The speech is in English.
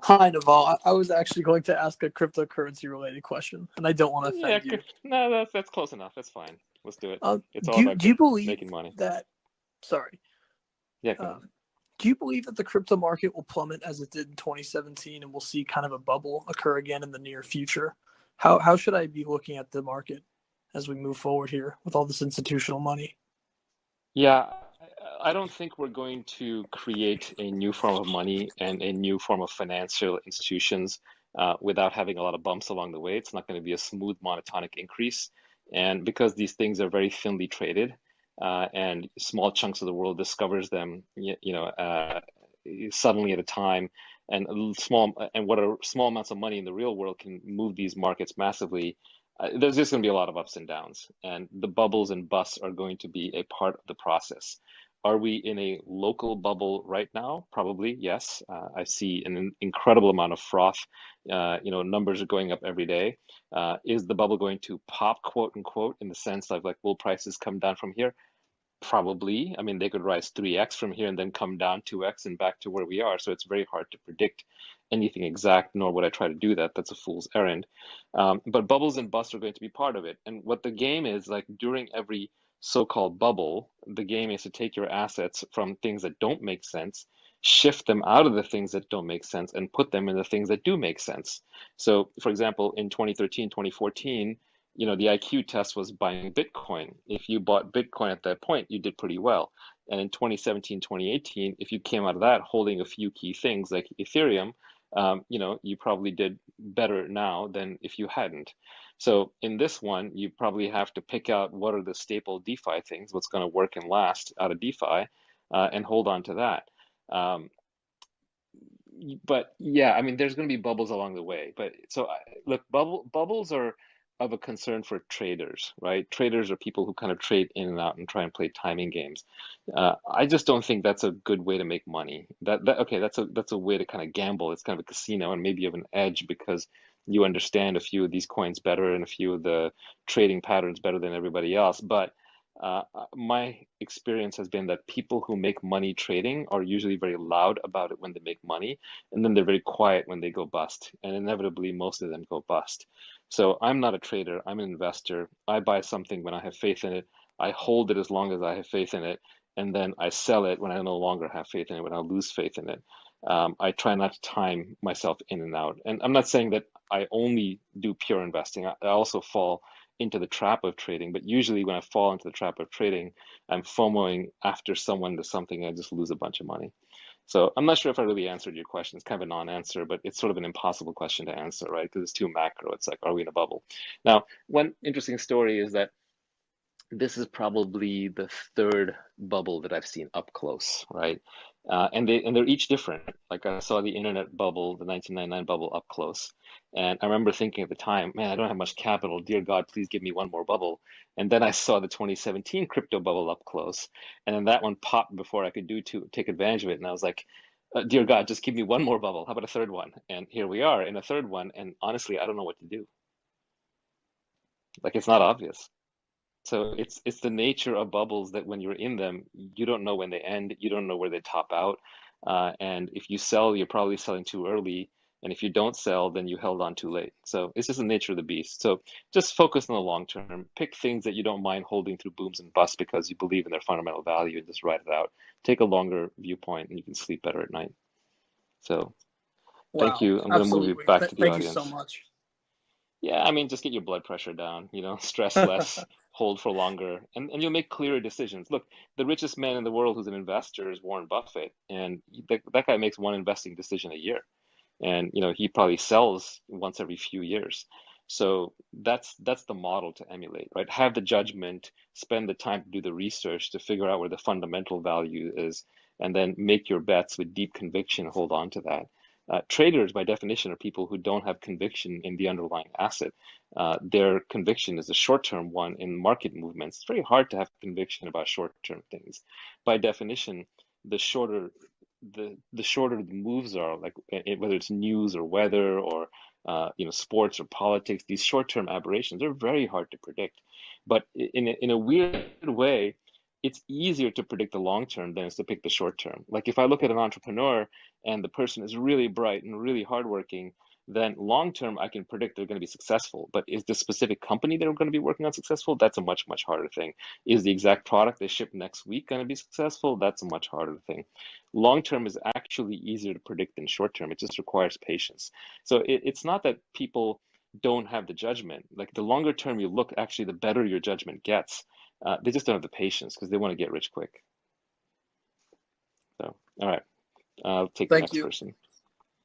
Hi, Naval. I was actually going to ask a cryptocurrency related question, and I don't want to Yeah, offend you. no, that's close enough. That's fine. Let's do it. Um, It's all do about do you believe making money. that? Sorry. Yeah, go ahead. Um, do you believe that the crypto market will plummet as it did in 2017, and we'll see kind of a bubble occur again in the near future? How should I be looking at the market as we move forward here with all this institutional money? Yeah, I don't think we're going to create a new form of money and a new form of financial institutions without having a lot of bumps along the way. It's not going to be a smooth monotonic increase. And because these things are very thinly traded, and small chunks of the world discovers them, suddenly at a time, and what are small amounts of money in the real world can move these markets massively. There's just going to be a lot of ups and downs, and the bubbles and busts are going to be a part of the process. Are we in a local bubble right now? Probably, yes. I see an incredible amount of froth. Numbers are going up every day. Is the bubble going to pop, quote unquote, in the sense of like, will prices come down from here? Probably. I mean, they could rise 3x from here and then come down 2x and back to where we are. So it's very hard to predict anything exact, nor would I try to do that. That's a fool's errand. But bubbles and busts are going to be part of it. And what the game is, like during every so-called bubble, the game is to take your assets from things that don't make sense, shift them out of the things that don't make sense, and put them in the things that do make sense. So, for example, in 2013, 2014, the IQ test was buying Bitcoin. If you bought Bitcoin at that point, you did pretty well. And in 2017, 2018, if you came out of that holding a few key things like Ethereum, you probably did better now than if you hadn't. So in this one, you probably have to pick out what are the staple DeFi things, what's going to work and last out of DeFi, and hold on to that. Um, but yeah, I mean, there's going to be bubbles along the way. But so look, bubbles are of a concern for traders, right? Traders are people who kind of trade in and out and try and play timing games. I just don't think that's a good way to make money. Okay, that's a way to kind of gamble. It's kind of a casino, and maybe you have an edge because you understand a few of these coins better and a few of the trading patterns better than everybody else. But my experience has been that people who make money trading are usually very loud about it when they make money, and then they're very quiet when they go bust. And inevitably, most of them go bust. So I'm not a trader, I'm an investor. I buy something when I have faith in it. I hold it as long as I have faith in it, and then I sell it when I no longer have faith in it, when I lose faith in it. I try not to time myself in and out. And I'm not saying that I only do pure investing. I also fall into the trap of trading, but usually when I fall into the trap of trading, I'm FOMOing after someone does something and I just lose a bunch of money. So I'm not sure if I really answered your question. It's kind of a non-answer, but it's sort of an impossible question to answer, right? Because it's too macro. It's like, are we in a bubble? Now, one interesting story is that this is probably the third bubble that I've seen up close, right? And they're each different. Like I saw the internet bubble, the 1999 bubble up close, and I remember thinking at the time, man, I don't have much capital. Dear God, please give me one more bubble. And then I saw the 2017 crypto bubble up close, and then that one popped before I could do to take advantage of it. And I was like, dear God, just give me one more bubble. How about a third one? And here we are in a third one. And honestly, I don't know what to do. Like it's not obvious. So it's the nature of bubbles that when you're in them, you don't know when they end, you don't know where they top out. And if you sell, you're probably selling too early. And if you don't sell, then you held on too late. So it's just the nature of the beast. So just focus on the long term. Pick things that you don't mind holding through booms and busts because you believe in their fundamental value and just ride it out. Take a longer viewpoint and you can sleep better at night. So thank Wow, you. I'm going to move you absolutely. back to the Thank you so audience. much. Yeah, I mean, just get your blood pressure down, stress less, hold for longer, and you'll make clearer decisions. Look, the richest man in the world who's an investor is Warren Buffett, and that guy makes one investing decision a year. And he probably sells once every few years. So that's the model to emulate, right? Have the judgment, spend the time to do the research to figure out where the fundamental value is, and then make your bets with deep conviction, hold on to that. Traders, by definition, are people who don't have conviction in the underlying asset. Their conviction is a short-term one in market movements. It's very hard to have conviction about short-term things. By definition, the shorter the shorter the moves are, like whether it's news or weather or sports or politics, these short-term aberrations are very hard to predict. But in a weird way, it's easier to predict the long term than it's to pick the short term. Like if I look at an entrepreneur and the person is really bright and really hardworking, then long term I can predict they're going to be successful. But is the specific company they're going to be working on successful? That's a much, much harder thing. Is the exact product they ship next week going to be successful? That's a much harder thing. Long term is actually easier to predict than short term. It just requires patience. So it's not that people don't have the judgment. Like the longer term you look, actually, the better your judgment gets. They just don't have the patience because they want to get rich quick. So, all right, I'll take the Thank next you. person.